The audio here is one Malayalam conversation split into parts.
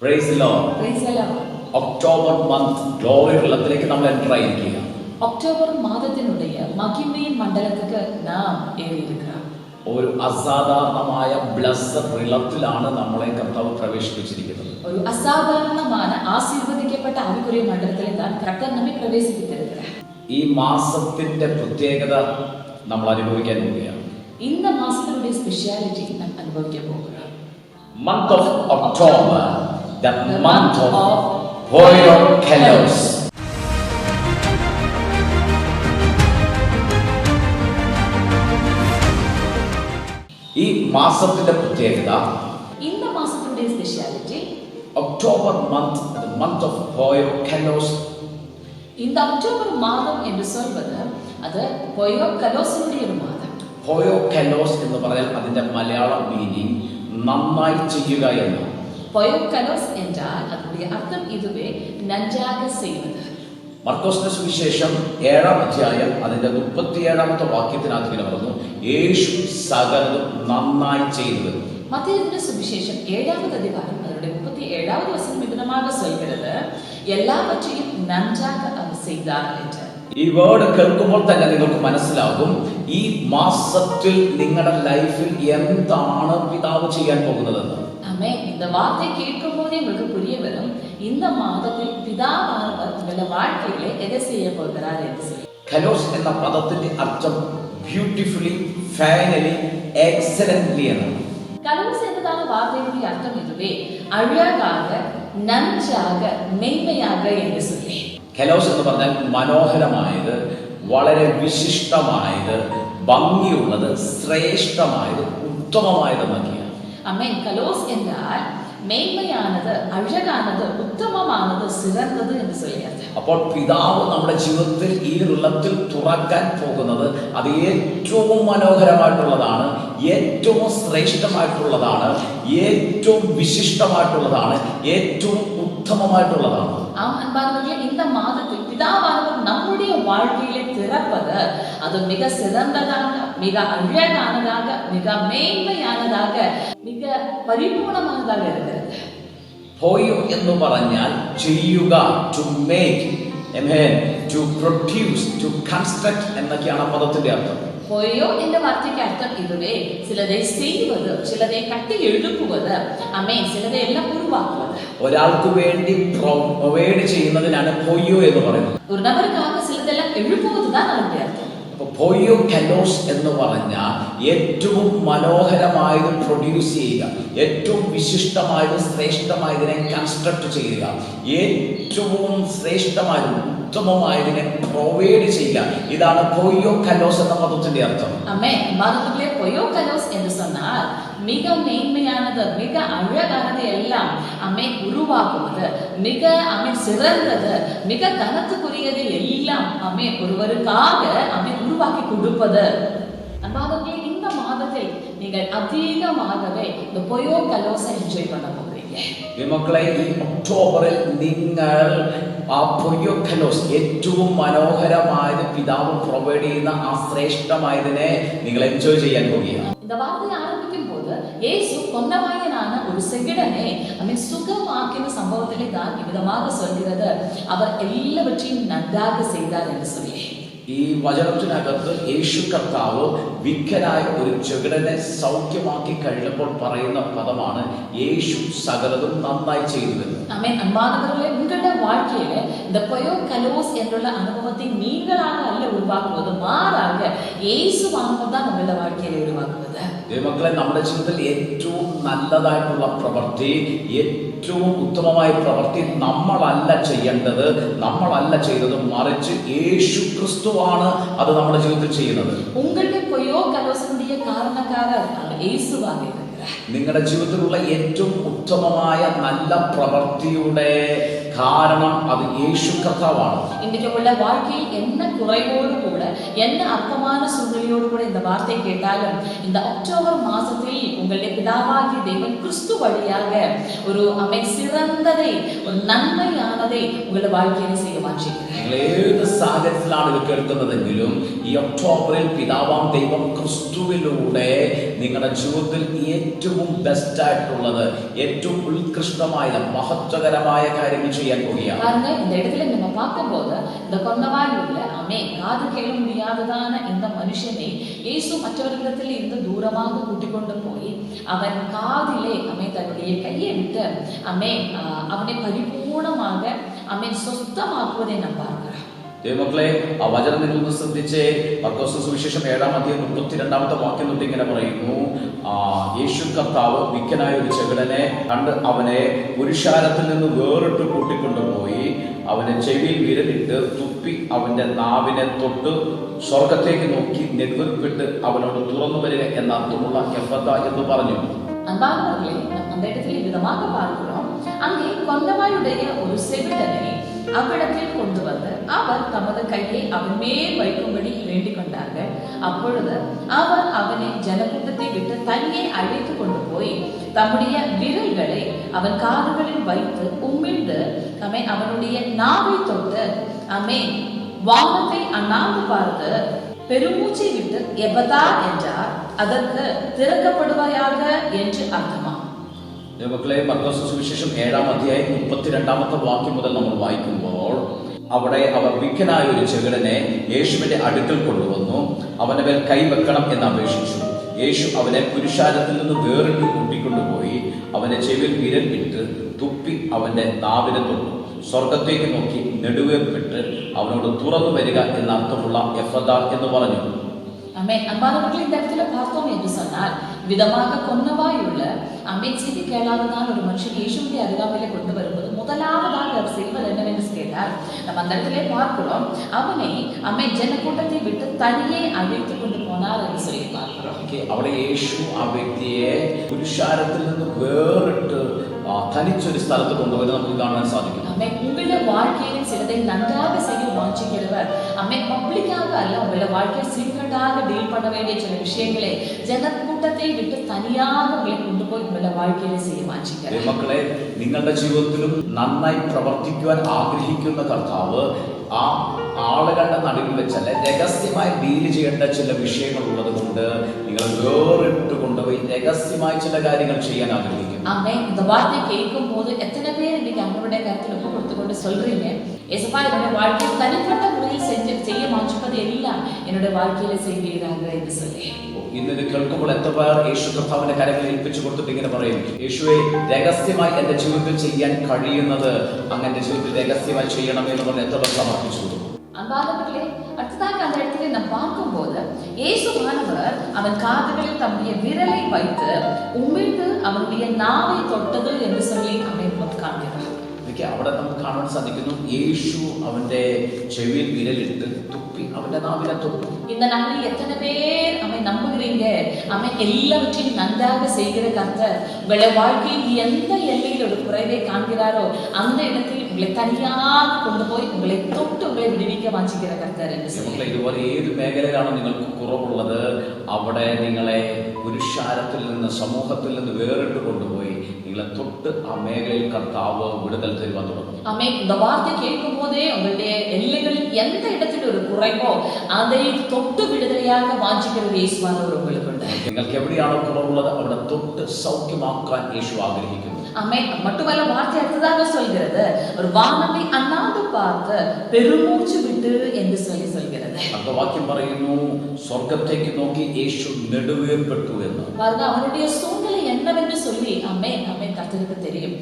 Praise the Lord. Praise the Lord. October month glory വെള്ളത്തിലേക്ക് നമ്മൾ എൻ്റർ ആയിരിക്കുക. ഒക്ടോബർ മാസത്തിനുடைய மகிமையின் மண்டலத்துக்கு நாம் ஏறியிருக்கிறோம். ഒരു അസാധാരണമായ ബ്ലെസ്ഡ് വെള്ളത്തിലാണ് നമ്മളെ കർത്താവ് പ്രവേശിപ്പിച്ചിരിക്കുന്നത്. ഒരു അസാധാരണമായ ആശീർവദിക്കപ്പെട്ട ആവിക്കുரிய മണ്ഡലത്തിൽ കർത്താവ് നമ്മെ പ്രവേശിപ്പിച്ചിരിക്കുകയാണ്. ഈ മാസത്തിന്റെ പ്രത്യേകത നമ്മൾ അനുഭവിക്കാൻ പോവുകയാണ്. இந்த மாசத்தினுடைய ஸ்பெஷாலிட்டி நாம் അനുഭവിക്കാൻ പോകുകയാണ്. Month of October, the month of Hoyokelos. ഈ മാസത്തിന്റെ പ്രത്യേകത, இந்த மாசத்தினுடைய speciality, October month, the month of Hoyokelos. இந்த அக்டோபர் மாதம் என்று சொல்வது அது ഹോയോകലോസിന്റെ ഒരു മാസം. ഹോയോകലോസ് എന്ന് പറഞ്ഞാൽ അതിന്റെ മലയാളം മീനിങ് നന്നായി ചെയ്യുക എന്നാണ്. ഹോയോകലോസ് എന്നാൽ അതിന്റെ അർത്ഥം ഇതുവേ നന്നാக ചെയ്യുന്നത്. മർക്കോസിന്റെ സുവിശേഷം 7-ാം അധ്യായം അതിന്റെ 37-ാമത്തെ വാക്യത്തിനകത്ത് ഇങ്ങനെ പറഞ്ഞു, യേശു സകലതും നന്നായി ചെയ്തു. മത്തയിയുടെ സുവിശേഷം 7-ാമത്തെ അധ്യായം അതിന്റെ 37-ാമത്തെ വചനം വിവരണமாக சொல்கிறது, എല്ലാവற்றையும் നന്നാக அவர் செய்தார் என்று. ഈ വേർഡ് കേൾക്കുമ്പോൾ തന്നെ നിങ്ങൾക്ക് മനസ്സിലാകും ഈ മാസത്തിൽ നിങ്ങളുടെ ലൈഫിൽ എന്താണ് പിതാവ് ചെയ്യാൻ പോകുന്നതെന്ന്. ആമേൻ. இந்த வார்த்தை கேட்கும்போதே உங்களுக்கு புரிய வரும், இந்த மாதத்தில் പിതാവാനവർ നിങ്ങളുടെ வாழ்க்கையிலே എதை செய்ய போகிறார் என்று சொல்லி. കലോസ് എന്ന പദത്തിന്റെ അർത്ഥം ബ്യൂട്ടിഫുള്ളി, ഫൈനലി, എക്സലന്റ്ലി എന്നാണ്. കലോസ് എന്നതാണ് വാർത്തയുടെ അർത്ഥം ഇതുവേ അഴകാക, നന്നാക, മെയ്മയാക എന്ന് சொல்லி. കലോസ് എന്ന് പറഞ്ഞാൽ മനോഹരമായത്, വളരെ വിശിഷ്ടമായത്, ഭംഗിയുള്ളത്, ശ്രേഷ്ഠമായത്, ഉത്തമമായത് എന്നൊക്കെയാണ്. ആമേൻ. കലോസ് എന്നാൽ മെയ്മയാനത്, അഴകാനത്, ഉത്തമമാനത്, സിറന്തത് എന്ന് சொல்லிയത്. അപ്പോൾ പിതാവ് നമ്മുടെ ജീവിതത്തിൽ ഈ വെള്ളത്തിൽ തുറക്കാൻ പോകുന്നത് അത് ഏറ്റവും മനോഹരമായിട്ടുള്ളതാണ്, ഏറ്റവും ശ്രേഷ്ഠമായിട്ടുള്ളതാണ്, ഏറ്റവും വിശിഷ്ടമായിട്ടുള്ളതാണ്, ഏറ്റവും ഉത്തമമായിട്ടുള്ളതാണ്. ஆம் அன்பானவர்களே, இந்த மாதத்தில் பிதாவானவர் நம்முடைய வாழ்க்கையிலே திறப்பது அது மிக சிறந்ததாக, மிக அழகானதாக, மிக மேன்மையானதாக, மிக പരിപൂർണമാനதாக இருக்கிறது. ഹോയോ എന്ന് പറഞ്ഞാൽ ചെയ്യുക, to make, to produce, to construct എന്നൊക്കെയാണ് പദത്തിന്റെ അർത്ഥം. ഹോയോ എന്ന വാർത്തയ്ക്ക് അർത്ഥം ഇതുവേ ചിലതെ ചെയ്യുന്നത്, ചിലതെ കട്ടി എഴുതുന്നത്, അമേ ചിലതെ എല്ലാം ഉരുവാക്കുന്നത്. ഒരാൾക്ക് വേണ്ടി പ്രൊവൈഡ് ചെയ്യുന്നതിനാണ് ഹോയോ എന്ന് പറയുന്നത്. ഒരു നബർക്കാக ചിലതെല്ലാം എഴുതുന്നതാണ് അതിന്റെ അർത്ഥം. ഹോയോകലോസ് എന്ന് പറഞ്ഞാൽ ഏറ്റവും മനോഹരമായത് പ്രൊഡ്യൂസ് ചെയ്യുക, ഏറ്റവും വിശിഷ്ടമായത് ശ്രേഷ്ഠമായതിനെ കൺസ്ട്രക്ട് ചെയ്യുക, ഏറ്റവും ശ്രേഷ്ഠമായതും ഉത്തമമായതിനെ പ്രൊവൈഡ് ചെയ്യുക. ഇതാണ് ഹോയോകലോസ് എന്ന പദത്തിന്റെ അർത്ഥം. ആമേൻ. മാതൃകയിലെ ഹോയോകലോസ് എന്ന് சொன்னால் மிக மேன்மையானது, மிக அழகானது எல்லாம் அமே உருவாக்குவது, மிக அமே சிறந்தது, மிக கனத்துக்குரியது எல்லாம் அமே ஒருவருக்காக அமே உருவாக்கி கொடுப்பது. அன்பானவர்களே, இந்த மாதத்தில் நீங்கள் அதிகமாகவே இந்த ஹோயோகലോஸை என்ஜாய் பண்ண போகிறீங்க. മക്കളെ, ഈ ഒക്ടോബറിൽ നിങ്ങൾ ആ ഹോയോകലോസ്, ഏറ്റവും മനോഹരമായത് പിതാവ് പ്രൊവൈഡ് ചെയ്യുന്ന ആ ശ്രേഷ്ഠമായതിനെ നിങ്ങൾ എൻജോയ് ചെയ്യാൻ പോകുകയാണ്. இந்த வார்த்தையை ஆரம்பிக்கும் போது இயேசு கொண்டவாயனான ஒரு செகிடனை அவன் சுகமாக்கின சம்பவத்திலே தான் இவ்விதமாக சொல்கிறது, அவர் எல்லாவற்றையும் நன்றாக செய்தார் என்று சொல்லி. ഈ വചനത്തിനകത്ത് യേശു കർത്താവ് വിക്കനായ ഒരു ചെകിടനെ സൗഖ്യമാക്കി കഴിഞ്ഞപ്പോൾ പറയുന്ന പദമാണ് യേശു സകലതും നന്നായി ചെയ്തു. ஆமென். அன்பானவர்களே, உங்களுடைய வாழ்க்கையில இந்த ஹோயோகലോஸ் என்ற அனுபவத்தை நீங்களாக அல்ல உருவாக்குவது, மாறாக இயேசுவானவர் தான் உங்களுடைய வாழ்க்கையில உருவாக்குவது. മക്കളെ, നമ്മുടെ ജീവിതത്തിൽ ഏറ്റവും നല്ലതായിട്ടുള്ള പ്രവൃത്തി, ഏറ്റവും ഉത്തമമായ പ്രവൃത്തി നമ്മളല്ല ചെയ്യേണ്ടത്, നമ്മളല്ല ചെയ്തത്, മറിച്ച് യേശു ക്രിസ്തുവാണ് അത് നമ്മുടെ ജീവിതത്തിൽ ചെയ്യുന്നത്. ഉങ്ങളുടെ ഹോയോകലോസിന്റെ കാരണക്കാരൻ യേശുവാണ്. നിങ്ങളുടെ ജീവിതത്തിലുള്ള ഏറ്റവും ഉത്തമമായ നല്ല പ്രവൃത്തിയുടെ കാരണം അത് യേശു കർത്താവാണ്. இன்றைக்கு உள்ள வாழ்க்கையில் என்ன குறைவோடு கூட, என்ன அற்பமான சூழ்நிலையோடு கூட இந்த வார்த்தை கேட்டாலும், இந்த அக்டோபர் மாசத்தில் உங்களுடைய பிதாவாகிய தேவன் கிறிஸ்து வழியாக ஒரு சிறந்ததை, ஒரு നന്മയാனதை உங்களுடைய வாழ்க்கையில செய்ய மாற்றிக்கிறார். ഏത് സാഹചര്യത്തിലാണ് ഇത് കേൾക്കുന്നതെങ്കിലും ഈ ഒക്ടോബറിൽ പിതാവാം ദൈവം ക്രിസ്തുവിലൂടെ നിങ്ങളുടെ ജീവിതത്തിൽ ഏറ്റവും ബെസ്റ്റ് ആയിട്ടുള്ളത്, ഏറ്റവും ഉത്കൃഷ്ടമായ മഹത്വകരമായ കാര്യങ്ങൾ ചെയ്യാൻ പോവുകയാണ്. பாருங்க, இந்த இடத்துல நம்ம பார்க்கும்போது இந்த கொன்னவாயூர்ல காது கேள முடியாததான இந்த மனுஷனை இயேசு மற்றவர்களிடத்தில் இருந்து தூரமாக கூட்டிக் கொண்டு போய் அவன் காதிலே தன்னுடைய கையை விட்டு அவனை பரிபூர்ணமாக சொஸ்தமாக்குவதை நாம் பார்க்கிறோம். ദൈവമക്കളെ, ആ വചനം നിങ്ങളൊന്ന് ശ്രദ്ധിച്ചേ. മർക്കോസ് സുവിശേഷം 7-ാം വാക്യം തൊട്ട് ഇങ്ങനെ പറയുന്നു, യേശു കർത്താവ് വിക്കനായ ഒരു ചെകിടനെ കണ്ട് അവനെ പുരുഷാരത്തിൽ നിന്ന് വേറിട്ട് കൂട്ടിക്കൊണ്ടുപോയി അവനെ ചെവിയിൽ വിരലിട്ട് തുപ്പി അവന്റെ നാവിനെ തൊട്ട് സ്വർഗത്തേക്ക് നോക്കി നെടുവീർപ്പിട്ട് അവനോട് തുറന്നു വരിക എന്ന അർത്ഥമുള്ള എഫ്ഫഥ എന്ന് പറഞ്ഞു. அன்பானவர்களே, அந்த இடத்துல விதமாக பார்க்கிறோம். அங்கே கொன்னவாயுடைய ஒரு செவிடனை அவ்விடத்தில் கொண்டு வந்து அவர் தமது கையை அவன் மேல் வைக்கும்படி வேண்டிக் கொண்டார்கள். அப்பொழுது அவர் அவனை ஜனக்கூட்டத்தை விட்டு தனியே அழைத்து கொண்டு போய் தம்முடைய விரல்களை அவன் காதுகளில் வைத்து உமிழ்ந்து அவனுடைய நாவை தொட்டு வானத்தை அண்ணாந்து பார்த்து பெருமூச்சை விட்டு எபதா என்றார். அதற்கு திறக்கப்படுவாயாக என்று அர்த்தமா. ദൈവമക്കളെ, മർക്കോസ് സുവിശേഷം 7-ാം വാക്യം മുതൽ നമ്മൾ വായിക്കുമ്പോൾ അവിടെ അവർ വിക്കനായ ഒരു ചെകിടനെ യേശുവിന്റെ അടുക്കൽ കൊണ്ടുവന്നു അവന്റെ മേൽ കൈവെക്കണം എന്ന് അപേക്ഷിച്ചു. യേശു അവനെ പുരുഷാരത്തിൽ നിന്ന് വേറിട്ട് കൂട്ടിക്കൊണ്ടുപോയി അവന്റെ ചെവിയിൽ വിരൽ ഇട്ട് തുപ്പി അവന്റെ നാവിനെ തൊട്ടു സ്വർഗത്തേക്ക് നോക്കി നെടുവേർപ്പിട്ട് അവനോട് തുറന്നു വരിക എന്ന അർത്ഥമുള്ള എഫ്ഫഥ എന്ന് പറഞ്ഞു. அன்பானவர்கள், இந்த இடத்துல பார்த்தோம் என்று சொன்னால் விதமாக கொன்னவாயுள்ள செவி கேளாததான் ஒரு மனுஷன் இயேசுவின் அருகாமையிலே கொண்டு வரும்போது முதலாவதாக அவர் செய்வது என்னவென்று கேட்டார். நம்ம அந்த இடத்திலே பார்க்கிறோம், அவனை ജനക്കൂട്ടത്തെ വിട്ട് തനിയെ അழைத்து கொண்டு போனார் എന്ന് சொல்லி பார்க்கிறோம். അവിടെ യേശു ആ വ്യക്തിയെ പുരുഷാരത്തിൽ നിന്ന് വേറിട്ട് തനിച്ചൊരു സ്ഥലത്ത് കൊണ്ടുപോയി നമുക്ക് കാണാൻ സാധിക്കും. உங்களுடைய வாழ்க்கையில் சிலதை நன்றாக செய்ய வாஞ்சிக்கிறவர் பப்ளிக்காக அல்ல, உங்களுடைய வாழ்க்கையை சீக்கிரட்டாக டீல் பண்ண வேண்டிய சில விஷயங்களை ജനക്കൂട്ടത്തെ വിട്ട് തനിயாக കൊണ്ടുപോയി ഉങ്ങളുടെ வாழ்க்கையில செய்ய വാഞ്ചിக்கிறவர். മക്കളെ, നിങ്ങളുടെ ജീവിതത്തിലും നന്നായി പ്രവർത്തിക്കുവാൻ ആഗ്രഹിക്കുന്ന കർത്താവ് ആ ആളുകളുടെ നടുവിൽ വെച്ചല്ല, രഹസ്യമായി ഡീൽ ചെയ്യേണ്ട ചില വിഷയങ്ങൾ ഉള്ളത് കൊണ്ട് നിങ്ങൾ വേറിട്ട് കൊണ്ടുപോയി രഹസ്യമായി ചില കാര്യങ്ങൾ ചെയ്യാൻ ആഗ്രഹിക്കും. இந்த வார்த்தை கேட்கும் போது எத்தனை பேர் இன்னைக்கு அவங்களுடைய கருத்தில் ஒப்பு கொடுத்துக்கொண்டு சொல்றீங்க, ஏசப்பா என்னுடைய வாழ்க்கையில் தனிப்பட்ட முறையில் செய்ய வாஞ்சிப்பது எல்லாம் என்னுடைய வாழ்க்கையில செய்வீராக என்று சொல்லி. ഇന്നത് കേൾക്കുമ്പോൾ എത്ര പേർ യേശു കർത്താവിന്റെ കരങ്ങളിൽ ഏൽപ്പിച്ചു കൊടുത്തിട്ട് ഇങ്ങനെ പറയും, യേശുവെ രഹസ്യമായി എന്റെ ജീവിതത്തിൽ ചെയ്യാൻ കഴിയുന്നത് അങ്ങനെ ജീവിതത്തിൽ രഹസ്യമായി ചെയ്യണം എന്ന് പറഞ്ഞ് എത്ര പേർ സമർപ്പിച്ചു കൊടുക്കും. அன்பானவர்களே, அடுத்ததாக அந்த இடத்துல நாம் பார்க்கும்போது இயேசுவானவர் அவன் காதுகளில் தம்முடைய விரலை வைத்து உமிழ்ந்து அவனுடைய நாவை தொட்டது என்று சொல்லி நமக்கு காண்கிறார். അവിടെ നമുക്ക് കാണാൻ സാധിക്കുന്നു, യേശു അവന്റെ ചെവിയിൽ വിരലിട്ട് തുപ്പി അവന്റെ നാവിനെ തൊട്ടു. இந்த நாளில் எத்தனை பேர் நம்புகிறீங்க எல்லாவற்றையும் நன்றாக செய்கிற கர்த்தர் உங்களுடைய வாழ்க்கையில் எந்த எல்லையில் ஒரு குறைவை காண்கிறாரோ அந்த இடத்தில் உங்களை தனியாக கொண்டு போய் உங்களை தொட்டு உங்களை വിടുവിക്കാൻ വാഞ്ചിக்கிற കർത്തർ എന്ന് சொல்லி. ഇതുപോലെ ഏത് മേഖലയിലാണ് നിങ്ങൾക്ക് കുറവുള്ളത് അവിടെ നിങ്ങളെ പുരുഷാരത്തിൽ നിന്ന് സമൂഹത്തിൽ നിന്ന് വേറിട്ട് കൊണ്ടുപോയി നിങ്ങളെ തൊട്ട് ആ മേഖലയിൽ കർത്താവ് വിടുതൽ തരുവാൻ തുടങ്ങും. இந்த வார்த்தை கேட்கும் போதே உங்களுடைய எல்லைகளில் எந்த இடத்தில் ஒரு குறைவோ அதை தொட்டு விடுதலையாக வாஞ்சிக்கிற இயேசுவானவர் உங்களுக்கு உண்டு. നിങ്ങൾക്ക് എവിടെയാണോ കുറവുള്ളത് അവിടെ തൊട്ട് സൗഖ്യമാക്കാൻ യേശു ആഗ്രഹിക്കുന്നു. மட்டுமல்ல, வார்த்தை அடுத்ததாக சொல்கிறது, ஒரு வானத்தை அண்ணாந்து பார்த்து பெருமூச்சு விட்டு என்று சொல்லி சொல்கிறது. அந்த வாக்கியம் പറയുന്നു, സ്വർഗ്ഗത്തേക്ക് നോക്കി യേശു നെടുവേർപ്പെട്ടു എന്ന്. அவனுடைய சூழ்நிலை என்னவென்று சொல்லி கர்த்தருக்கு தெரியும்.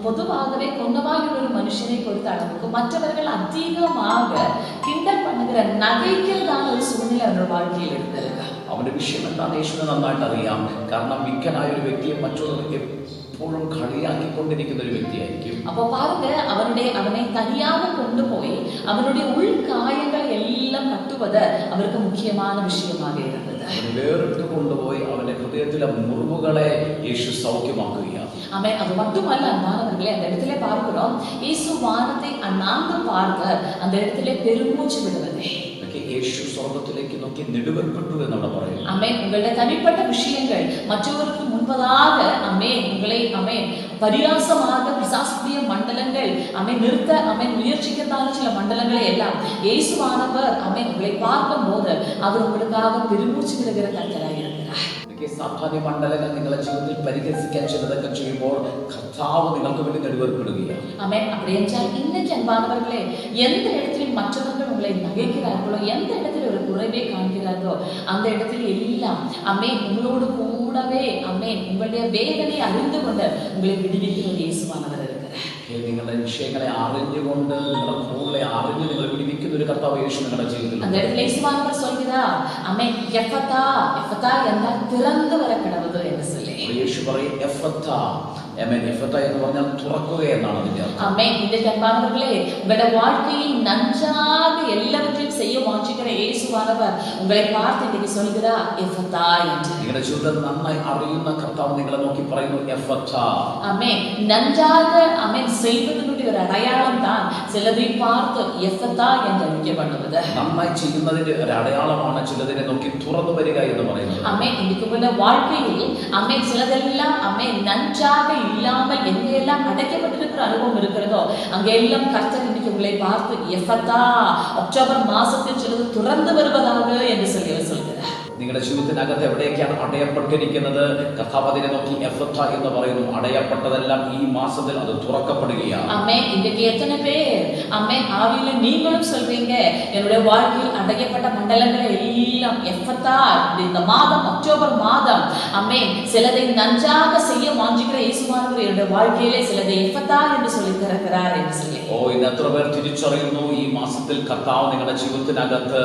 பொதுவாகவே கொன்னவாயுள்ள ஒரு மனுஷனை பொறுத்த அளவுக்கு மற்றவர்கள் அதிகமாக கிண்டல் பண்ணுகிற நகைக்கிறதான ஒரு சூழ்நிலை அவனுடைய வாழ்க்கையில் இருந்திருக்கு. അവന്റെ വിഷയം എന്താണ് യേശുവിനെ നന്നായിട്ട് അറിയാം. കാരണം വിക്കനായ ഒരു വ്യക്തിയെ മറ്റുള്ളവർക്ക് എപ്പോഴും കളിയാക്കിക്കൊണ്ടിരിക്കുന്ന ഒരു വ്യക്തിയായിരിക്കും. அப்போ பாருங்க, அவனை தனியாக கொண்டு போய் அவனுடைய உள்காயங்கள் எல்லாம் கட்டுவது அவருக்கு முக்கியமான விஷயமாக இருந்தது. വേറിട്ട് കൊണ്ടുപോയി അവന്റെ ഹൃദയത്തിലെ മുറിവുകളെ യേശു സൗഖ്യമാക്കുകയാണ്. அது மட்டுமல்ல அன்பானவர்களே, அந்த இடத்திலே பார்க்கிறோம், இயேசு வானத்தை அண்ணாந்து பார்க்க அந்த இடத்திலே பெருமூச்சு விடுவதே. യേശു സ്വർഗ്ഗത്തിലേക്ക് നോക്കി നെടുവേർപ്പെട്ടു എന്നാണ് പറയുന്നത്. உங்களுடைய தனிப்பட்ட விஷயங்கள் மற்றவருக்கு முன்பதாக உங்களை பரியாசமாக பிசாசுடைய மண்டலங்கள் நிறுத்த முயற்சிக்கிறதான சில மண்டலங்களை எல்லாம் இயேசுவானவர் உங்களை பார்க்கும் போது அவர் உங்களுக்காக பெருமூச்சு விடுகிற கர்த்தராக இருக்கிறார். സാധാന്യ മണ്ഡലങ്ങൾ നിങ്ങളുടെ ജീവിതത്തിൽ പരിഹസിക്കാൻ ചിലതൊക്കെ ചെയ്യുമ്പോൾ കർത്താവ് നിങ്ങൾക്ക് വേണ്ടി നെടുവേർപ്പെടുകയാണ്. ஆமென். அப்படி என்றால் இன்னைக்கு அன்பானவர்களே, எந்த இடத்தில் மற்றவர்கள் உங்களை நகைக்கிறார்களோ, எந்த இடத்தில் ஒரு குறைவை காண்கிறார்களோ, அந்த இடத்தில் எல்லாம் ஆமென் உங்களோடு கூடவே ஆமென் உங்களுடைய வேதனை அறிந்து கொண்டு உங்களை விடுவிக்கிற இயேசுவானவர் இருக்கிறார். നിങ്ങളുടെ വിഷയങ്ങളെ അറിഞ്ഞുകൊണ്ട് നിങ്ങളുടെ കൂടുതലെ അറിഞ്ഞ് നിങ്ങൾ വിടിവിക്കുന്ന ഒരു കർത്താവ് യേശു നിങ്ങളുടെ ജീവിതത്തിൽ. அந்த இடத்துல இயேசுவானவர் சொல்கிறார் ஆமென் எஃபதா எஃபதா என்றால் திறந்து வர கடவுது என்று சொல்லி. യേശു പറയും എഫത്ത. ആമേൻ. എഫത്ത എന്ന് പറഞ്ഞാൽ തുറക്കുക എന്നാണ് അതിന്റെ അർത്ഥം. ஆமென். இந்த அன்பானவர்களே, உங்களுடைய வாழ்க்கையில் நன்றாக எல்லாவற்றையும் செய்ய வாஞ்சிக்கிற இயேசுவானவர் உங்களை பார்த்து இன்னைக்கு சொல்கிறார் எஃபதா என்று. നിങ്ങളുടെ ജീവിതം നന്നായി അറിയുന്ന കർത്താവ് നിങ്ങളെ നോക്കി പറയുന്നു എഫത്ത. ஆமென். நன்றாக ஆமென் செய்வதனுடைய ஒரு அடையாளம் தான் சிலதை பார்த்து எஃபதா என்று அழைக்கப்படுவது. നന്നായി ചെയ്യുന്നതിന്റെ ഒരു അടയാളമാണ് ചിലതിനെ നോക്കി തുറന്നു വരിക എന്ന് പറയുന്നത്. ஆமென். இன்னைக்கு உள்ள வாழ்க்கையில் ஆமென் சிலதெல்லாம் ஆமென் நன்றாக இல்லாமல் எங்கெல்லாம் அடைக்கப்பட்டிருக்கிற அனுபவம் இருக்கிறதோ அங்கெல்லாம் கர்த்தர் இன்னைக்கு உங்களை பார்த்து எஃபதா அக்டோபர் மாசத்தில் சிலது துறந்து வருவதாக என்று சொல்கிறார். നിങ്ങളുടെ ജീവിതത്തിനകത്ത് എവിടെയൊക്കെയാണ് അടയപ്പെട്ടിരിക്കുന്നത്, കർത്താവ് അതിനെ നോക്കി എഫത്ത എന്ന് പറയുന്നു. അടയപ്പെട്ടതെല്ലാം ഈ മാസത്തിൽ അത് തുറക്കപ്പെടുകയാണ്. ஆமென். இன்னைக்கு எத்தனை பேர் ஆமென் ஆவியில நீங்களும் சொல்றீங்க, என்னுடைய வாழ்க்கையில் அடையப்பட்ட மண்டலங்களை எல்லாம் எஃபத்தா இந்த மாதம் அக்டோபர் மாதம் ஆமென் சிலதை நன்றாக செய்ய வாஞ்சிக்கிற இயேசுவானவர் என்னுடைய வாழ்க்கையிலே சிலதை எஃபத்தா என்று சொல்லி திறக்கிறார் என்று சொல்லி. ഇന്ന് എത്ര പേർ തിരിച്ചറിയുന്നു ഈ മാസത്തിൽ കർത്താവ് നിങ്ങളുടെ ജീവിതത്തിനകത്ത്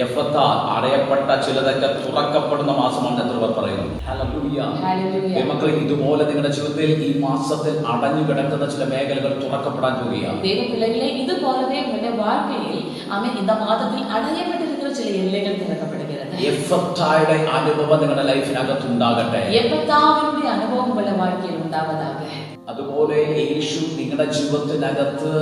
എഫത്ത അടയപ്പെട്ട ചിലതൊക്കെ തുറക്കപ്പെടുന്ന മാസമാണ് എത്ര പേർ പറയുന്നു? ഹല്ലേലൂയ. മക്കളെ, ഇതുപോലെ നിങ്ങളുടെ ജീവിതത്തിൽ ഈ മാസത്തിൽ അടഞ്ഞു കിടക്കുന്ന ചില മേഖലകൾ തുറക്കപ്പെടാൻ പോവുകയാണ്. ദൈവപിള്ളകളെ, ഇതുപോലவே உங்களுடைய வாழ்க்கையில் ஆமென் இந்த மாதத்தில் அடையப்பட்டிருக்கிற ചില എല്ലുകൾ திறக்கப்படுகிறது. എഫത്തായുടെ അനുഭവം നിങ്ങളുടെ ലൈഫിനകത്ത് ഉണ്ടാകട്ടെ. എഫത്താവിന്റെ അനുഭവം ഉള്ള வாழ்க்கைയിൽ ഉണ്ടാവதாக. അതുപോലെ യേശു നിങ്ങളുടെ ജീവിതത്തിനകത്ത്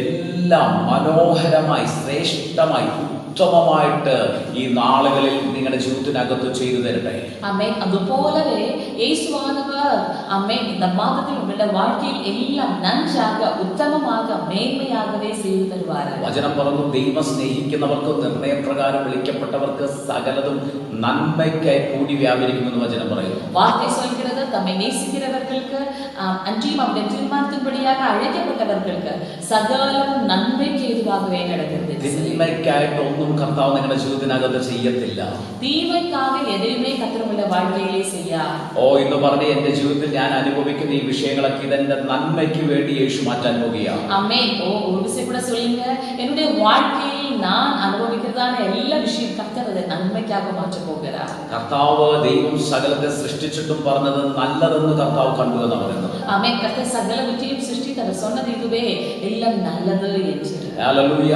എല്ലാം മനോഹരമായി ശ്രേഷ്ഠമായി ഉത്തമമായിട്ട് ഈ നാളുകളിൽ നിങ്ങളുടെ ജീവിതത്തിനകത്ത് ചെയ്തു തരട്ടെ. ആമേൻ. അതുപോലவே இயேசுவானவர் ஆமென் இந்த மாதத்தில் உங்களுடைய வாழ்க்கையில் எல்லாம் நன்றாக ഉത്തമமாக മേന്മയാകவே ചെയ്തു തരുവാറാണ്. വചനം പറഞ്ഞു, ദൈവം സ്നേഹിക്കുന്നവർക്ക് നിർണയപ്രകാരം വിളിക്കപ്പെട്ടവർക്ക് സകലതും നന്മയ്ക്കായി കൂടി വ്യാപരിക്കുമെന്ന് വചനം പറയുന്നു. வார்த்தை சொல்கிறது, தம்மை நேசிக்கிறவர்களுக்கு அன்றியும் அவருடைய தீர்மானத்தின்படியாக அழைக்கப்பட்டவர்களுக்கு சகலமும் நன்மைக்கு ஏதுவாகவே நடக்கிறது. തിന്മയ്ക്കായിട്ട് ഒന്നും കർത്താവ് നിങ്ങളുടെ ജീവിതത്തിനകത്ത് ചെയ്യത്തില്ല. தீமைக்காக எதையுமே கர்த்தருடைய வாழ்க்கையிலே செய்யார். ഇന്ന് പറഞ്ഞ എന്റെ ജീവിതത്തിൽ ഞാൻ അനുഭവിക്കുന്ന ഈ വിഷയങ്ങളൊക്കെ ഇതെന്റെ നന്മയ്ക്ക് വേണ്ടി യേശു മാറ്റാൻ പോകുകയാണ്. ஆமென். ஒரு விஷயம் கூட சொல்லுங்க, என்னுடைய வாழ்க்கையில் நான் அனுபவிக்கிறதான எல்லா விஷயம் கர்த்தர் அதை நன்மைக்காக மாற்ற போகிறார். കർത്താവ് ദൈവം സകലത്തെ സൃഷ്ടിച്ചിട്ടും പറഞ്ഞത് നല്ലതെന്ന് കർത്താവ് കണ്ടു എന്ന് പറയുന്നത്. ஆமென். கர்த்தர் சகலவற்றையும் சிருஷ்டித்தார், சொன்னது இதுவே എല്ലാം നല്ലത് என்று. ഹല്ലേലൂയ.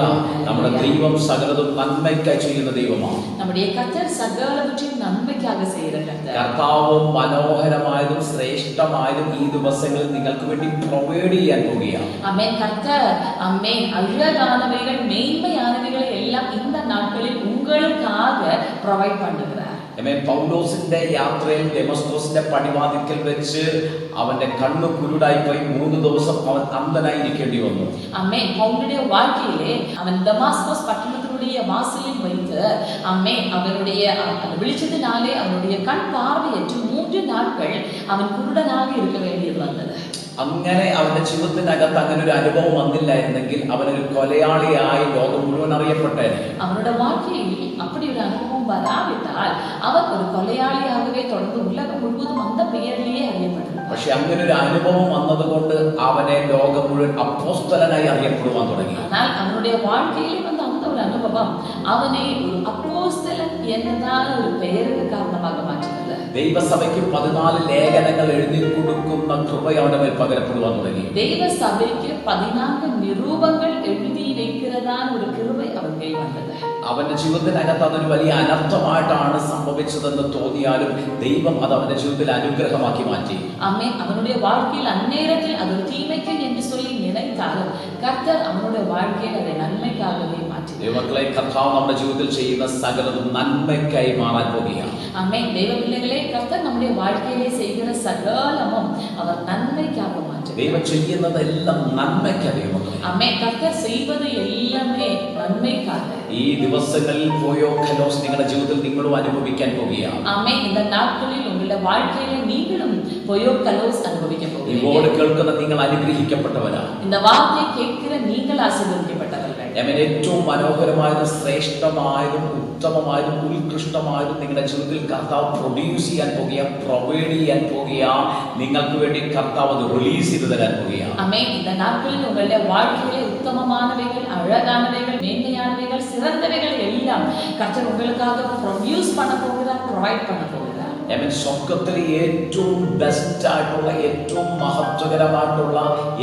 നമ്മുടെ ദൈവം സകലതും നന്മയ്ക്കായി ചെയ്യുന്ന ദൈവമാണ്. നമ്മുടെ കർത്തർ സകലവற்றையும் നന്മയ്ക്കാக ചെയ്യുന്ന കർത്തർ. കർത്താവ് മനോഹരമായതും ശ്രേഷ്ഠമായതും ഈ ദിവസങ്ങളിൽ നിങ്ങൾക്ക് വേണ്ടി പ്രൊവൈഡ് ചെയ്യാൻ പോകുകയാണ്. ஆமென். கர்த்தர் ஆமென் அழகானவைகள் மேன்மையானவைகளை எல்லாம் இந்த நாட்களில் உங்களுக்காக ப்ரொவைட் பண்ணுகிறார். പൗലോസിന്റെ യാത്രയിൽ ഡെമസ്കോസിന്റെ പടിവാതിക്കൽ വെച്ച് അവന്റെ കണ്ണു കുരുടായി പോയി 3 ദിവസം അവൻ അന്ധനായി ഇരിക്കേണ്ടി വന്നു. ஆமென். பவுலுடைய வாழ்க்கையிலே அவன் தமாஸ்கஸ் பட்டணத்தினுடைய வாசலில் வைத்து ஆமென் அவனுடைய வெளிச்சத்தினாலே அவனுடைய கண் பார்வையற்று 3 நாட்கள் அவன் குருடனாக இருக்க வேண்டியது வந்தது. അങ്ങനെ അവന്റെ ജീവിതത്തിനകത്ത് അങ്ങനെ ഒരു അനുഭവം വന്നില്ലായിരുന്നെങ്കിൽ അവനൊരു കൊലയാളിയായി ലോകം മുഴുവൻ അറിയപ്പെട്ടേനെ. அவனோட வாழ்க்கையில் அப்படி ஒரு அனுபவம் வராவிட்டால் அவர் ஒரு கொலையாளியாகவே தொடர்ந்து உலகம் முழுவதும் அந்த பெயரிலேயே அறியப்பட்டார். പക്ഷെ അങ്ങനെ ഒരു അനുഭവം വന്നതുകൊണ്ട് അവനെ ലോകം മുഴുവൻ അപ്പോസ്തലനായി അറിയപ്പെടുവാൻ തുടങ്ങി. ஆனால் அவனுடைய வாழ்க்கையில் வந்த அந்த ஒரு அனுபவம் அவனை ஒரு அப்போஸ்தலன் എന്നതാണ് ഒരു പേருக்கு കാരണமாக മാറ്റിയത്. ദൈവസഭയ്ക്ക് 14 ലേഖനങ്ങൾ എഴുതി കൊടുക്കുന്ന കൃപ അവന്റെ മേൽ പകരപ്പെടുവാൻ തുടങ്ങി. ദൈവസഭയ്ക്ക് 14 നിരൂപങ്ങൾ എഴുതി വെക്കുന്നതാണ് ഒരു കൃപ അവന്റെ വന്നത്. അവന്റെ ജീവിതത്തിനകത്ത് അതൊരു വലിയ അനർത്ഥമായിട്ടാണ് സംഭവിച്ചതെന്ന് തോന്നിയാലും ദൈവം അത് അവന്റെ ജീവിതത്തിൽ അനുഗ്രഹമാക്കി മാറ്റി. അമ്മേ അവനുடைய வாழ்க்கையில் அந்நேரத்தில் அது தீமைக்கு என்று சொல்லி நினைத்தாலும் கர்த்தர் அவனுடைய வாழ்க்கையில் அதை நன்மைக்காகவே மாற்றி. ദൈവമക്കളെ, കർത്താവ് നമ്മുടെ ജീവിതത്തിൽ ചെയ്യുന്ന സകലതും നന്മയ്ക്കായി മാറാൻ പോകുകയാണ്. അമ്മേ ദൈവപിള്ളകളെ, കർത്തർ നമ്മുടെ வாழ்க்கையிலே செய்கிற சகலமும் அவர் நன்மைக்காக மாற்றி. ஜெபிக்கிறோம். ദൈവം ചെയ്യുന്നതെല്ലാം നന്മയ്ക്കാ ദൈവമക്കളെ. ஆமென். கர்த்தர் செய்வது எல்லாமே நன்மைக்காக. ഈ ദിവസങ്ങളിൽ പോയോ ഖലോസ് നിങ്ങളുടെ ജീവിതത്തിൽ നിങ്ങളും അനുഭവിക്കാൻ പോകുകയാണ്. ஆமென். இந்த நாட்களில் உங்களுடைய வாழ்க்கையில நீங்களும் பொயோ கலோஸ் அனுபவிக்க ഈ போகிறீர்கள். ബോർഡ് കേൾക്കുന്ന നിങ്ങൾ അനുഗ്രഹിക്കപ്പെട്ടവരാണ്. இந்த வார்த்தை கேட்கிற நீங்கள் ஆசீர்வதிக்கப்பட்டவர்கள். ആമേൻ. ഏറ്റവും മനോഹരമായതും ശ്രേഷ്ഠമായതും ഉത്തമമായതും ഉത്കൃഷ്ടമായതും നിങ്ങളുടെ ജീവിതത്തിൽ കർത്താവ് പ്രൊഡ്യൂസ് ചെയ്യാൻ പോകുക, പ്രൊവൈഡ് ചെയ്യാൻ പോകുക, നിങ്ങൾക്ക് വേണ്ടി കർത്താവ് അത് റിലീസ് ചെയ്ത് തരാൻ പോകുകയാണ്. ஆமென். இந்த நாட்களில் உங்களுடைய வாழ்க்கையிலே உத்தமமானவைகள், அழகானவைகள், மேன்மையானவைகள், சிறந்தவைகள் எல்லாம் கர்த்தர் உங்களுக்காக ப்ரொடியூஸ் பண்ண போகிறார், ப்ரொவைட் பண்ண போகிறார். ആമേൻ. സ്വർഗ്ഗത്തിലെ ഏറ്റവും ബെസ്റ്റ് ആയിട്ടുള്ള, ഏറ്റവും മഹത്വകരമായിട്ടുള്ള,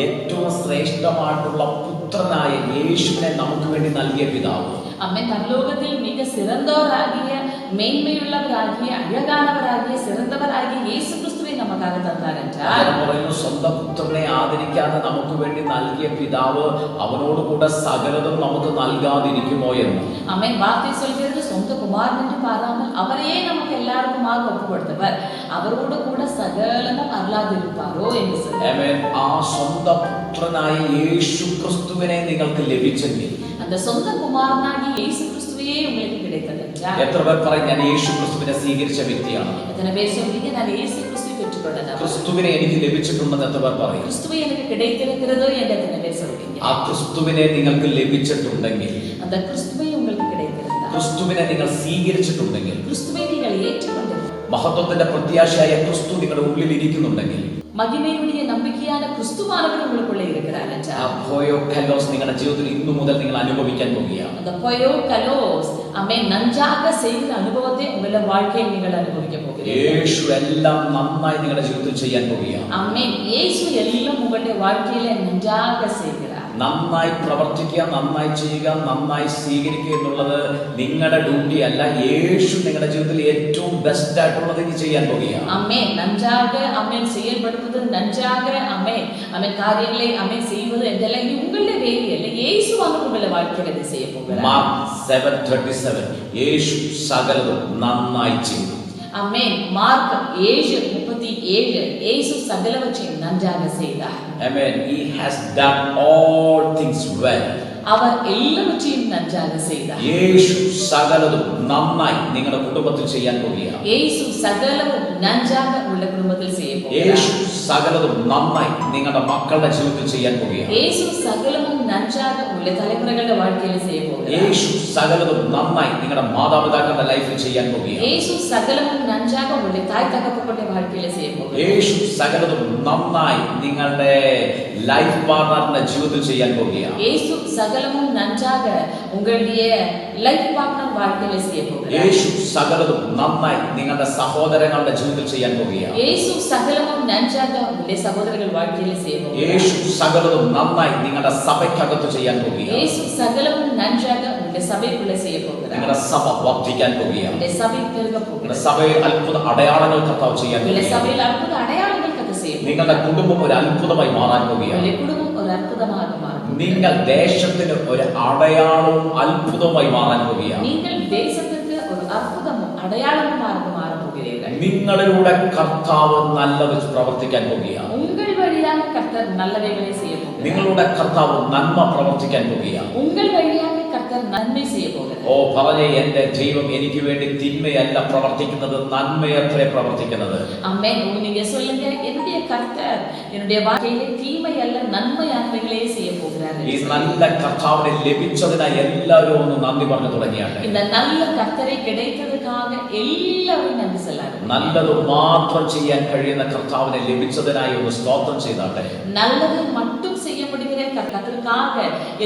ഏറ്റവും ശ്രേഷ്ഠമായിട്ടുള്ള പുത്രനായ യേശുവിനെ നമുക്ക് വേണ്ടി നൽകിയ പിതാവ്. ஆமென். பரலோகத்தில் மிக சிறந்தவராகிய, மேன்மையுள்ளவராகிய, அழகானவராகிய, சிறந்தவராகிய இயேசு கிறிஸ்துவை நமக்காக தந்தார் என்றால் പറയുന്നു, സ്വന്തം പുത്രനെ ആദരിക്കാതെ നമുക്ക് വേണ്ടി നൽകിയ പിതാവ് അവനോട് കൂടെ സകലതും നമുക്ക് നൽകാതിരിക്കുമോ എന്ന്. ஆமென். வார்த்தை சொல்கிறது, சொந்த குமாரன் என்று பாராமல் அவரையே நமக்கு எல்லாருக்குமாக ஒப்பு கொடுத்தவர் அவரோடு கூட சகலமும் அருளாதிருப்பாரோ என்று சொல்லி. ആമേൻ. ആ സ്വന്തം പുത്രനായ യേശു ക്രിസ്തുവിനെ നിങ്ങൾക്ക് ലഭിച്ചെങ്കിൽ, அந்த சொந்த குமாரனாகிய இயேசு கிறிஸ்துவையே உங்களுக்கு கிடைத்தது என்றால் എത്ര പേർ പറയും ഞാൻ യേശു ക്രിസ്തുവിനെ സ്വീകരിച്ച വ്യക്തിയാണ്? எத்தனை பேர் சொல்றீங்க நான் இயேசு கிறிஸ்துவை பெற்றுக்கொண்டதா? ക്രിസ്തുവിനെ എനിക്ക് ലഭിച്ചിട്ടുണ്ടെന്ന് എത്ര പേർ പറയും? கிறிஸ்துவை எனக்கு கிடைத்திருக்கிறதோ என்று எத்தனை பேர் சொல்றீங்க? ആ ക്രിസ്തുവിനെ നിങ്ങൾക്ക് ലഭിച്ചിട്ടുണ്ടെങ്കിൽ, அந்த கிறிஸ்துவை உங்களுக்கு கிடைத்திருந்தால், ക്രിസ്തുവിനെ നിങ്ങൾ സ്വീകരിച്ചിട്ടുണ്ടെങ്കിൽ, கிறிஸ்துவை நீங்கள் ஏற்றுக்கொண்டிருந்தால், മഹത്വത്തിന്റെ പ്രത്യാശയായ ക്രിസ്തു നിങ്ങളുടെ ഉള്ളിൽ ഇരിക്കുന്നുണ്ടെങ്കിൽ, மகிமையுடைய நம்பிக்கையான கிறிஸ்துவானவர் உங்களுக்குள்ளே இருக்கிறார் ആ என்றால் പോയോ ഖലോസ് നിങ്ങളുടെ ജീവിതത്തിൽ ഇന്നു മുതൽ നിങ്ങൾ അനുഭവിക്കാൻ പോകുകയാണ്. அந்த பொயோ கலோஸ் ஆமென் நன்றாக செய்கிற அனுபவத்தை உங்களுடைய வாழ்க்கையில் நீங்கள் அனுபவிக்க போகிறீர்கள். യേശു എല്ലാം നന്നായി നിങ്ങളുടെ ജീവിതത്തിൽ ചെയ്യാൻ പോകുകയാണ്. ஆமென். இயேசு எல்லாம் உங்களுடைய வாழ்க்கையில நன்றாக செய்கிறார். നന്നായി പ്രവർത്തിക്കുക, നന്നായി ചെയ്യുക, നന്നായി സ്വീകരിക്കുക എന്നുള്ളത് നിങ്ങളുടെ ഡ്യൂട്ടി അല്ല. യേശു നിങ്ങളുടെ ജീവിതത്തിൽ ഏറ്റവും ബെസ്റ്റ് ആയിട്ടുള്ളത് ഇനി ചെയ്യാൻ പോകുകയാണ്. ஆமென். நன்றாக ஆமென் செயல்படுவது, நன்றாக ஆமென் ஆமென் காரியங்களை ஆமென் செய்வது என்றெல்லாம் இது உங்களுடைய வேலையல்ல. இயேசுவாக உங்களுடைய வாழ்க்கையில இதை செய்ய போகிறார். മാർക്ക് 7:37 യേശു സകലതും നന്നായി ചെയ്തു. ஆமென். மார்க் 7:37 இயேசு சகலவற்றையும் நன்றாக செய்தார். Amen. He has done all things well. அவர் எல்லாவற்றையும் நன்றாக செய்தார். യേശു സകലതും നന്നായി നിങ്ങളുടെ കുടുംബത്തിൽ ചെയ്യാൻ പോകുകയാണ്. இயேசு சகலமும் நன்றாக உள்ள குடும்பத்தில் செய்ய போகிறார். യേശു സകലതും നന്നായി നിങ്ങളുടെ മക്കളുടെ ജീവിതത്തിൽ ചെയ്യാൻ പോകുകയാണ്. இயேசு சகலமும் நன்றாக உள்ள தலைமுறைകളുടെ வாழ்க்கைയിൽ செய்ய போகிறார். യേശു സകലതും നന്നായി നിങ്ങളുടെ മാതാപിതാക്കളുടെ ലൈഫിൽ ചെയ്യാൻ പോകുകയാണ്. இயேசு சகலமும் நன்றாக உள்ள தாய் தகப்பனுடைய வாழ்க்கையில் செய்ய போகிறார். യേശു സകലതും നന്നായി നിങ്ങളുടെ ലൈഫ് പാർട്ണറിന്റെ ജീവിതത്തിൽ ചെയ്യാൻ പോകുകയാണ്. இயேசு சகலமும் நன்றாக உங்களுடைய லைஃப் பார்ட்னர் வாழ்க்கையில செய்ய போகிறார். യേശു സകലതും നന്നായി നിങ്ങളുടെ സഹോദരങ്ങളുടെ ജീവിതത്തിൽ ചെയ്യാൻ പോകുകയാണ്. இயேசு சகலமும் நன்றாக உங்களுடைய சகோதரர்கள் வாழ்க்கையில செய்ய போகிறார். യേശു സകലതും നന്നായി നിങ്ങളുടെ സഭയ്ക്കകത്ത് ചെയ്യാൻ പോകുകയാണ്. இயேசு சகலமும் நன்றாக உங்களுடைய சபைக்குள்ள செய்ய போகிறார். നിങ്ങളുടെ സഭ വർദ്ധിക്കാൻ പോകുകയാണ്. உங்களுடைய சபை பெருக നിങ്ങളുടെ போகிறார். സഭയിൽ അത്ഭുത അടയാളങ്ങൾ കർത്താവ് ചെയ്യാൻ உங்களுடைய പോകുകയാണ്. சபையில் அற்புத அடையாளங்கள் கத்த செய்ய போகிறார். നിങ്ങളുടെ കുടുംബം ഒരു അത്ഭുതമായി മാറാൻ പോകുകയാണ്. உங்களுடைய குடும்பம் ஒரு அற்புதமாக மாறும். നിങ്ങൾ ദേശത്തിന് ഒരു അടയാളവും അത്ഭുതമായി മാറാൻ പോകുകയാണ്. நீங்கள் தேசத்திற்கு ஒரு அற்புதமும் அடையாளமாக மாற போகிறீர்கள். നിങ്ങളിലൂടെ കർത്താവ് നല്ലത് പ്രവർത്തിക്കാൻ പോകുകയാണ്. உங்கள் வழியாக கர்த்தர் நல்லவைகளை செய்ய போகிறார். നിങ്ങളുടെ കർത്താവ് നന്മ പ്രവർത്തിക്കാൻ പോകുകയാണ്. உங்கள் வழியாக கர்த்தர் நன்மை செய்ய போகிறார். ഓ പറഞ്ഞേ, എന്റെ ദൈവം എനിക്ക് വേണ്ടി തിന്മയല്ല പ്രവർത്തിക്കുന്നത്, നന്മയത്രേ പ്രവർത്തിക്കുന്നത്. ஆமென். நீங்க சொல்லுங்க, என்னுடைய கர்த்தர் என்னுடைய வாழ்க்கையிலே தீமை அல்ல நன்மையானவைகளே செய்ய போகிறார். ഈ നല്ല കർത്താവിനെ ലഭിച്ചതിനായി എല്ലാവരും ഒന്ന് നന്ദി പറഞ്ഞു തുടങ്ങിയാട്ടെ. இந்த நல்ல கர்த்தரை கிடைத்ததுக்காக எல்லாரும் நன்றி சொல்லார்கள். നല്ലത് മാത്രം ചെയ്യാൻ കഴിയുന്ന കർത്താവിനെ ലഭിച്ചതിനായി ഒന്ന് സ്തോത്രം ചെയ്താട്ടെ. நல்லது மட்டும் செய்ய முடிகிற கர்த்தருக்காக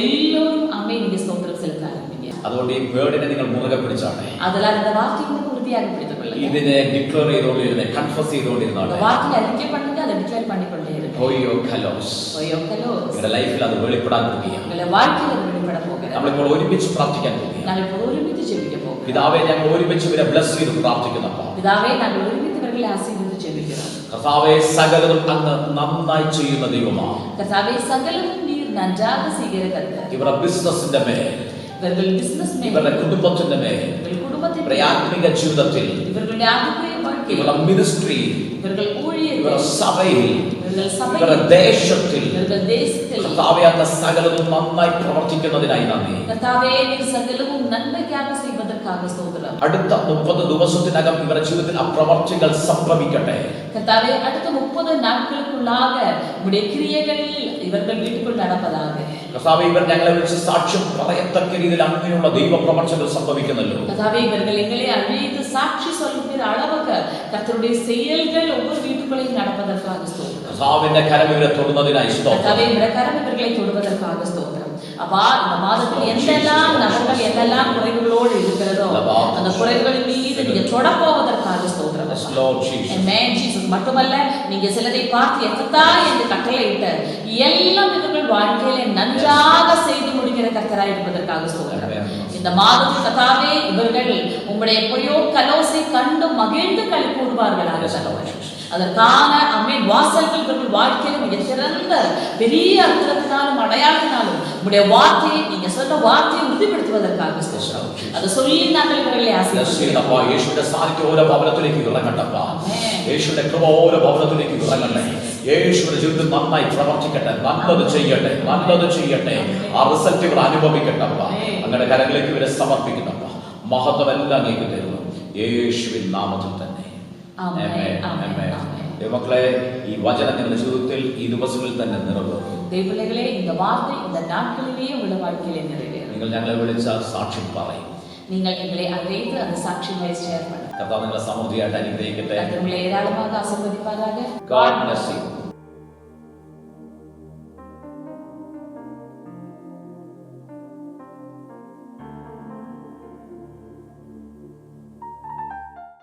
எல்லோரும் ஆமென் நீங்க ஸ்தோத்திரம் செலுத்த ஆரம்பிங்க. അതുകൊണ്ട് ഈ വേർഡിനെ നിങ്ങൾ മുറുകെ പിടിച്ചാട്ടെ. அதனால் இந்த வார்த்தையை நீங்கள் உறுதியாக பிடித்துக் கொள்ளுங்க. ഇതിനെ ഡിക്ലെയർ ചെയ്തുകൊണ്ടിരുന്നേ, കൺഫസ് இந்த ചെയ്തുകൊണ്ടിരുന്നാട്ടെ. வார்த்தையை அறிக்கை பண்ணுங்க, அதை டிக்ளேர் பண்ணிக்கொண்டே இருங்க. ഹോയോ ഖലോസ്. ஒயோக்கலோஸ். നിങ്ങളുടെ ലൈഫിൽ അത് വെളിപ്പെടാൻ പോകുകയാണ്. உங்களுடைய வாழ்க்கையில் அது வெளிப்பட போகிறது. നമ്മളിപ്പോൾ ഒരുമിച്ച് പ്രാർത്ഥിക്കാൻ പോകുകയാണ്. நாங்கள் இப்போ ஒருமித்து ஜெபிக்க போகிறோம். പിതാവേ, ഞങ്ങൾ ഒരുമിച്ച് ഇവരെ ബ്ലസ് ചെയ്ത് പ്രാർത്ഥിക്കുന്നപ്പോൾ பிதாவே, நாங்கள் ஒருமித்து இவர்களை ஆசீர்வதித்து ஜெபிக்கிறோம். കർത്താവേ, സകലതും അങ്ങ് നന്നായി ചെയ്യുന്ന ദൈവമാണ്. கர்த்தாவே, சகலமும் நீர் நன்றாக செய்கிற கர்த்தர். ഇവരുടെ ബിസിനസിന്റെ മേൽ, இவர்கள் பிசினஸ் ഇവരുടെ കുടുംബത്തിന്റെ മേൽ, இவர்கள் குடும்பத்தின் ഇവരുടെ ആത്മീക ജീവിതത്തിൽ, இவர்களுடைய ஆவிக்குரிய வாழ்க்கை, ഇവരുടെ മിനിസ്ട്രി, இவர்கள் ஊழியர்கள், ഇവരുടെ സഭയിൽ இவர்கள் ഇവരുടെ സഭയിൽ, ഇവരുടെ ദേശത്തിൽ ഇവരുടെ ദേശത്തിൽ കർത്താവേ അങ്ങ് സകലതും നന്നായി പ്രവർത്തിക്കുന്നതിനായി നന്ദി. കർത്താവേ നീർ സകലവും നന്മയ്ക്കാக செய்வதற்காக സ്തോത്രം. അടുത്ത 30 ദിവസത്തിനകം ഇവരുടെ ജീവിതത്തിൽ ആ പ്രവർത്തികൾ സംഭവിക്കട്ടെ. കർത്താവേ അടുത്ത 30 നാட்களுக்குள்ளாக உம்முடைய கிரியைகள் இவர்கள் வீட்டுக்குள் நடப்பதாக. കർത്താവേ ഇവർ ഞങ്ങളെ വിളിച്ച് സാക്ഷ്യം പറയത്തക്ക രീതിയിൽ അങ്ങനെയുള്ള ദൈവ പ്രവർത്തനങ്ങൾ സംഭവിക്കുന്നല്ലോ. கர்த்தாவே இவர்கள் எங்களை அழைத்து சாட்சி சொல்லுகிற அளவுக்கு கர்த்தருடைய செயல்கள் ஒவ்வொரு வீட்டுக்குள்ளேயும் நடப்பதற்காக ஸ்தோத்திரம். കർത്താവിന്റെ കരം ഇവരെ തൊടുന്നതിനായി സ്തോത്രം. கர்த்தாவே இந்த கரம் இவர்களை தொடுவதற்காக ஸ்தோத்திரம். அப்பா இந்த மாதத்தில் எந்தெல்லாம் நபர்கள் எந்தெல்லாம் குறைகளோடு இருக்கிறதோ அந்த குறைகளின் மீது நீங்க தொட போவதற்காக ஸ்தோத்திரம். Amen Jesus. மட்டுமல்ல நீங்க சிலரை பார்த்து எத்தா என்று கட்டளையிட்டு எல்லாம் இவர்கள் வாழ்க்கையில நன்றாக செய்து முடிக்கிற கர்த்தராய் இருப்பதற்காக ஸ்தோத்திரம். இந்த மாதத்தில் கர்த்தாவே இவர்கள் உம்முடைய பொய்யோ கலோசை கண்டு மகிழ்ந்து களி கூறுவார்களாக. அதற்கான அம்மே வாசல்கள் இவர்கள் வாழ்க்கையில மிக சிறந்த பெரிய அற்புதத்தினாலும் அடையாளத்தினாலும் உம்முடைய வார்த்தையை நீங்க சொன்ன வார்த்தையை உறுதிப்படுத்துவதற்காக ஸ்தோத்திரம். அதை சொல்லி நாங்கள் இவர்களை ஆசீர்வதிக்கிறோம். യേശുവിന്റെ സാന്നിധ്യം ഓരോ ഭവനത്തിലേക്ക് ഇറങ്ങട്ടപ്പാ. യേശുവിന്റെ കൃപ ഓരോ ഭവനത്തിലേക്ക് ഇറങ്ങട്ടെ. യേശുവിന്റെ ജീവിതത്തിൽ നന്നായി പ്രവർത്തിക്കട്ടെ, നല്ലത് ചെയ്യട്ടെ, നല്ലത് ചെയ്യട്ടെ. ആ റിസൾട്ട് ഇവർ അനുഭവിക്കട്ടപ്പാ. അങ്ങനെ കരങ്ങളിലേക്ക് ഇവരെ സമർപ്പിക്കുന്നപ്പാ. മഹത്വം എല്ലാം നീക്കി തരുന്നു യേശുവിൻ നാമത്തിൽ തന്നെ. മക്കളെ ഈ വചനം നിങ്ങളുടെ ജീവിതത്തിൽ ഈ ദിവസങ്ങളിൽ തന്നെ നിറവേറും. ദൈവപിള്ളകളെ இந்த வார்த்தை இந்த நாட்களிலேயே உங்கள் வாழ்க்கையிலே நிறைவேறும். നിങ്ങൾ ഞങ്ങളെ വിളിച്ചാൽ സാക്ഷ്യം പറയും. நீங்கள் எங்களை அழைத்து அந்த சாட்சிகளை ஷேர் பண்ணுங்க. കർത്താവ് നിങ്ങളെ സമൃദ്ധിയായിട്ട് അനുഗ്രഹിക്കട്ടെ. கர்த்தர் உங்களை ஏராளமாக ஆசீர்வதிப்பாராக. God bless you.